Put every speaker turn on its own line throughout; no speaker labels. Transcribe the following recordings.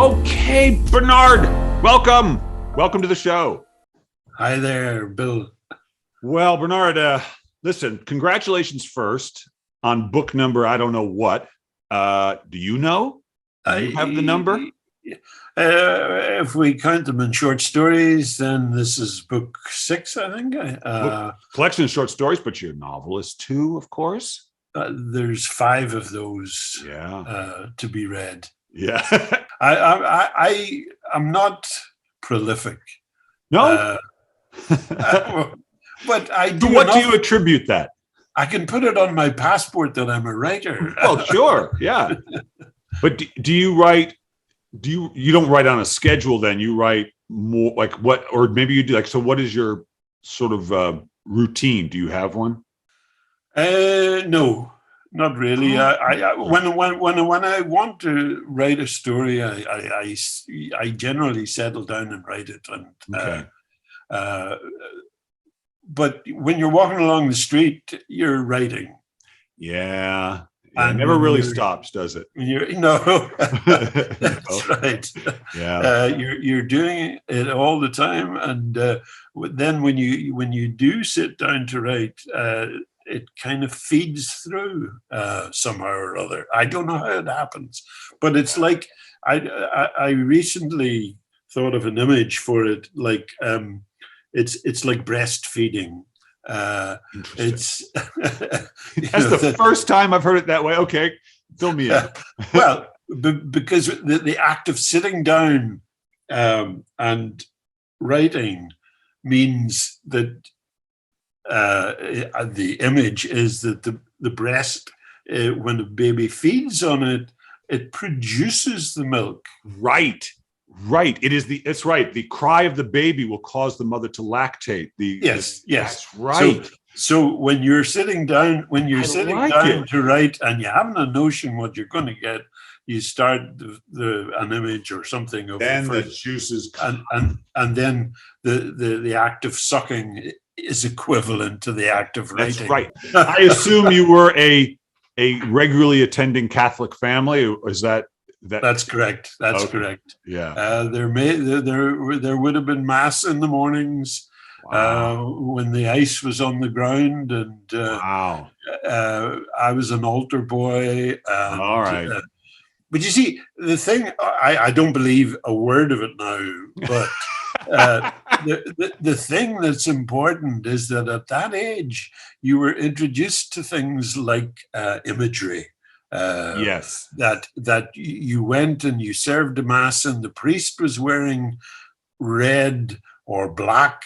Okay, Bernard, welcome. Welcome to the show.
Hi there, Bill.
Well, Bernard, listen, congratulations first on book number, I don't know what. Do you know? Do you have the number?
If we count them in short stories, then this is book 6, I think.
Collection of short stories, but you're a novelist too, of course.
There's 5 of those to be read.
Yeah.
I'm not prolific.
No?
But I do.
To what do you attribute that?
I can put it on my passport that I'm a writer.
Oh, sure. Yeah. But do you write, you don't write on a schedule then? You write more like what, or maybe you do like, so what is your sort of routine? Do you have one?
No, not really. When I want to write a story, I generally settle down and write it. And
Okay.
but when you're walking along the street, you're writing.
Yeah.
And
it never really stops, does it?
No, that's right.
Yeah.
You're doing it all the time, and then when you do sit down to write, it kind of feeds through somehow or other. I don't know how it happens, but it's like I recently thought of an image for it, like it's like breastfeeding. It's
that's the first time I've heard it that way. Okay, fill me in.
Well, because the act of sitting down and writing means that the image is that the breast, when a baby feeds on it, it produces the milk.
Right. It's right. The cry of the baby will cause the mother to lactate.
Yes.
That's right.
So when you're sitting down, to write, and you haven't a notion what you're going to get, you start an image or something of
then the juices come.
and then the act of sucking is equivalent to the act of writing.
That's right. I assume you were a regularly attending Catholic family. Or is that?
That's correct. That's correct.
Yeah.
There would have been mass in the mornings.
Wow.
When the ice was on the ground, and
wow.
I was an altar boy. And,
all right.
But you see, the thing, I don't believe a word of it now, but the thing that's important is that at that age, you were introduced to things like imagery.
Yes.
That you went and you served a mass, and the priest was wearing red or black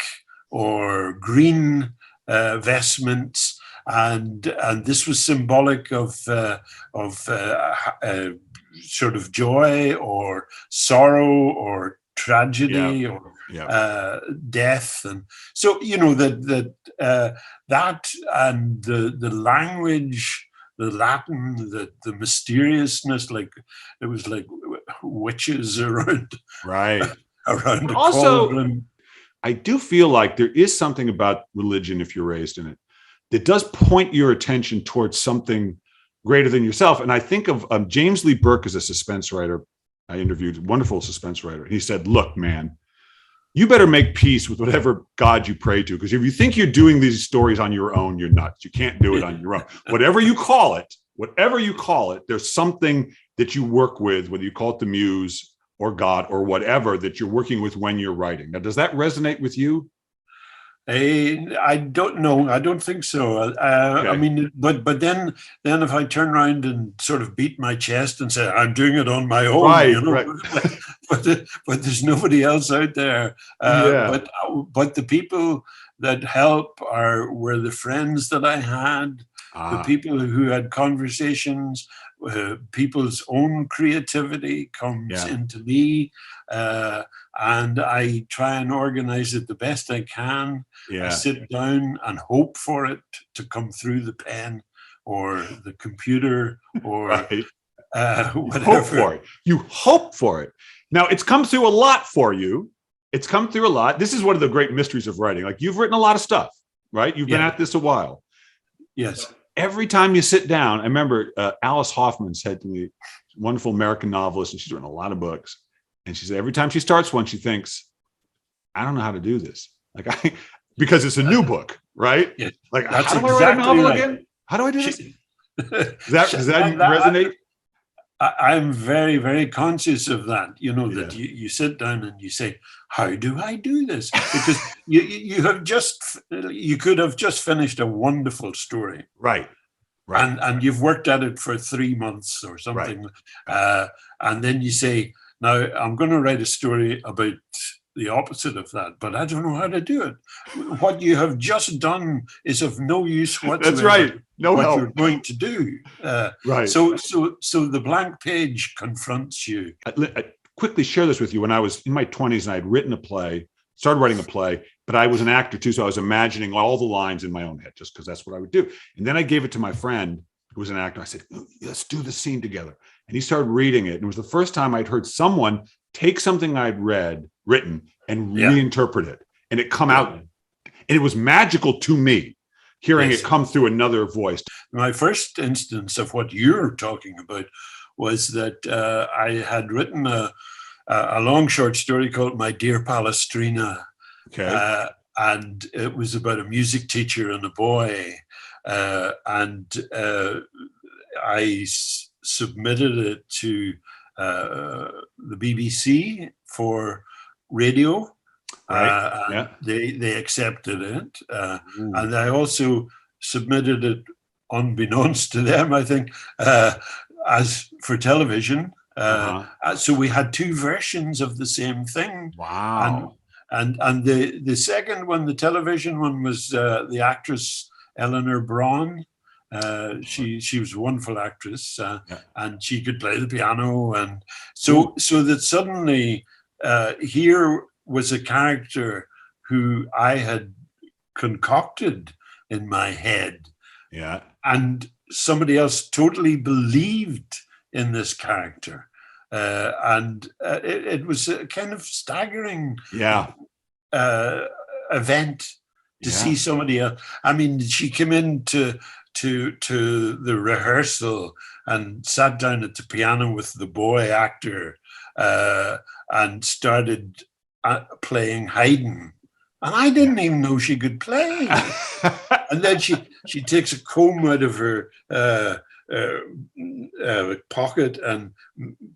or green vestments, and this was symbolic of sort of joy or sorrow or tragedy or death. And so that and the language, the Latin, the mysteriousness, like it was like witches around around the cauldron.
I do feel like there is something about religion, if you're raised in it, that does point your attention towards something greater than yourself. And I think of James Lee Burke as a suspense writer. I interviewed a wonderful suspense writer. He said, look, man, you better make peace with whatever God you pray to, because if you think you're doing these stories on your own, you're nuts. You can't do it on your own. Whatever you call it, there's something that you work with, whether you call it the muse or God or whatever, that you're working with when you're writing. Now, does that resonate with you?
I don't know. I don't think so. Okay. I mean, but then if I turn around and sort of beat my chest and say I'm doing it on my own,
right.
but there's nobody else out there. But the people that help were the friends that I had, the people who had conversations. People's own creativity comes into me, and I try and organize it the best I can. I sit down and hope for it to come through the pen or the computer or whatever.
You hope for it. Now, it's come through a lot for you. It's come through a lot. This is one of the great mysteries of writing. Like, you've written a lot of stuff, right? You've been at this a while.
Yes.
Every time you sit down, I remember Alice Hoffman said to me, wonderful American novelist, and she's written a lot of books. And she said every time she starts one, she thinks, I don't know how to do this. Because it's a new book, right?
Yeah,
like, how do I write a novel again? How do I do this? Does that resonate?
I'm very, very conscious of that. That you sit down and you say, how do I do this? Because you could have just finished a wonderful story.
Right.
And you've worked at it for 3 months or something. Right. And then you say, now I'm going to write a story about the opposite of that, but I don't know how to do it. What you have just done is of no use whatsoever.
That's right. No help.
What you're going to do.
Right.
So the blank page confronts you.
I quickly share this with you. When I was in my 20s and I'd started writing a play, but I was an actor too. So I was imagining all the lines in my own head just because that's what I would do. And then I gave it to my friend who was an actor. I said, let's do the scene together. And he started reading it. And it was the first time I'd heard someone take something I'd written and reinterpret it, and it come out. And it was magical to me, hearing it come through another voice.
My first instance of what you're talking about was that I had written a long short story called My Dear Palestrina.
Okay.
And it was about a music teacher and a boy. And I submitted it to the BBC for radio.
Right.
They accepted it. And I also submitted it, unbeknownst to them, I think, as for television. So we had two versions of the same thing.
Wow.
And the second one, the television one, was the actress Eleanor Braun. She was a wonderful actress, and she could play the piano, and so that suddenly here was a character who I had concocted in my head, and somebody else totally believed in this character, and it was a kind of staggering event to see somebody else. I mean, she came into the rehearsal and sat down at the piano with the boy actor and started playing Haydn. And I didn't even know she could play. And then she takes a comb out of her pocket and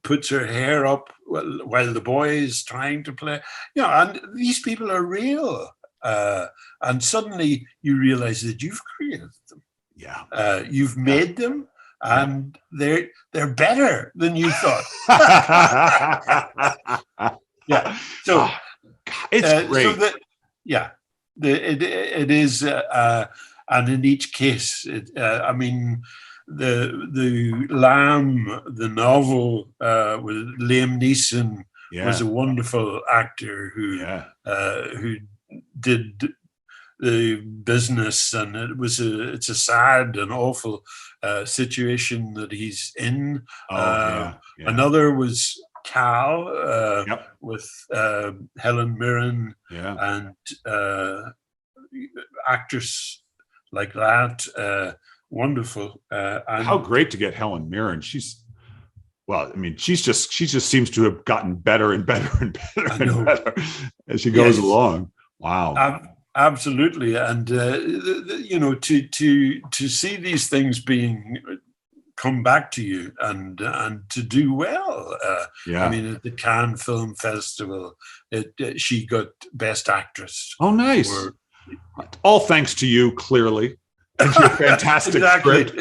puts her hair up while the boy is trying to play. And these people are real. And suddenly you realize that you've created them. You've made them, and they're better than you thought. So
it's great.
It is, and in each case, I mean, the Lamb, the novel with Liam Neeson was a wonderful actor who did the business, and it's a sad and awful situation that he's in. Another was Cal with Helen Mirren and actors like that. Wonderful. And
how great to get Helen Mirren. She just seems to have gotten better and better and better and better as she goes along. Wow.
Absolutely, and to see these things come back to you and to do well. I mean, at the Cannes Film Festival, she got Best Actress.
Oh, nice! All thanks to you, clearly, and your fantastic script.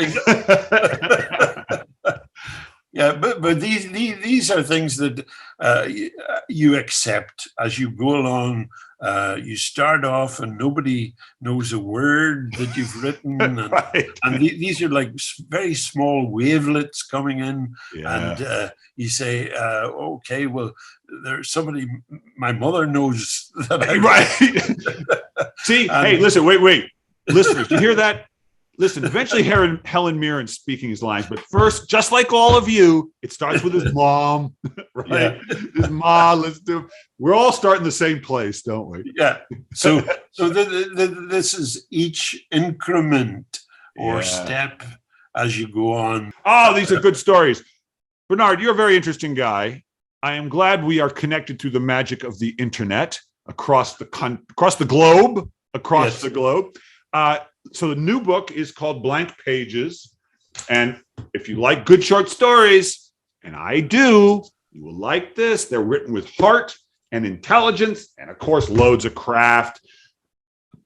But these are things that you accept as you go along. You start off and nobody knows a word that you've written, and these are like very small wavelets coming in, and you say, okay, well, there's somebody, my mother knows that
See, hey, listen, wait, listeners, you hear that? Listen, eventually Helen Mirren's speaking his lines, but first, just like all of you, it starts with his mom, right? His mom, we're all starting the same place, don't we?
Yeah. So this is each increment or step as you go on.
Oh, these are good stories. Bernard, you're a very interesting guy. I am glad we are connected through the magic of the internet across the globe.
Yes.
So the new book is called Blank Pages. And if you like good short stories, and I do, you will like this. They're written with heart and intelligence, and of course, loads of craft.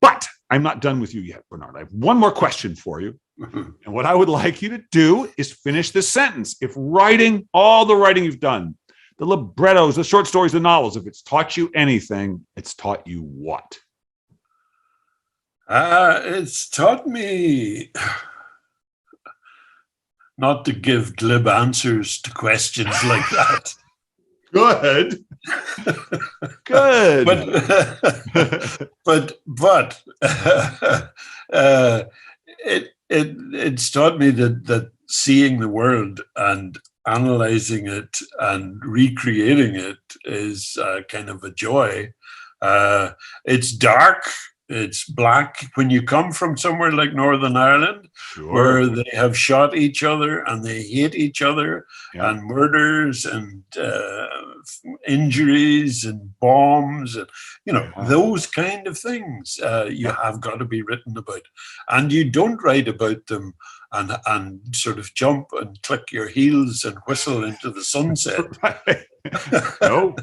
But I'm not done with you yet, Bernard. I have one more question for you. And what I would like you to do is finish this sentence. If writing, all the writing you've done, the librettos, the short stories, the novels, if it's taught you anything, it's taught you what?
It's taught me not to give glib answers to questions like that.
Good. Good.
But it's taught me that seeing the world and analyzing it and recreating it is kind of a joy. It's dark. It's black. When you come from somewhere like Northern Ireland,
Sure.
where they have shot each other and they hate each other, and murders and injuries and bombs and those kind of things you have got to be written about, and you don't write about them and sort of jump and click your heels and whistle into the sunset.
Right. No.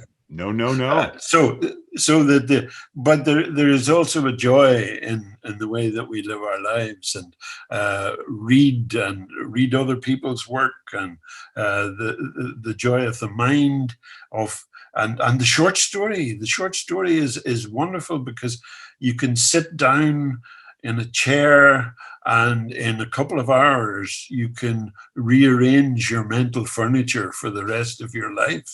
But there is also a joy in the way that we live our lives and read other people's work, and the joy of the mind of and the short story. The short story is wonderful because you can sit down in a chair and in a couple of hours you can rearrange your mental furniture for the rest of your life.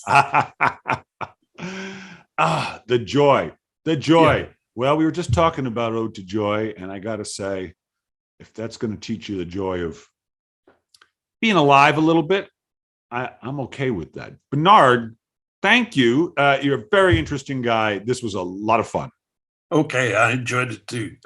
The joy.
Yeah.
Well, we were just talking about Ode to Joy, and I got to say, if that's going to teach you the joy of being alive a little bit, I'm okay with that. Bernard, thank you. You're a very interesting guy. This was a lot of fun.
Okay, I enjoyed it too.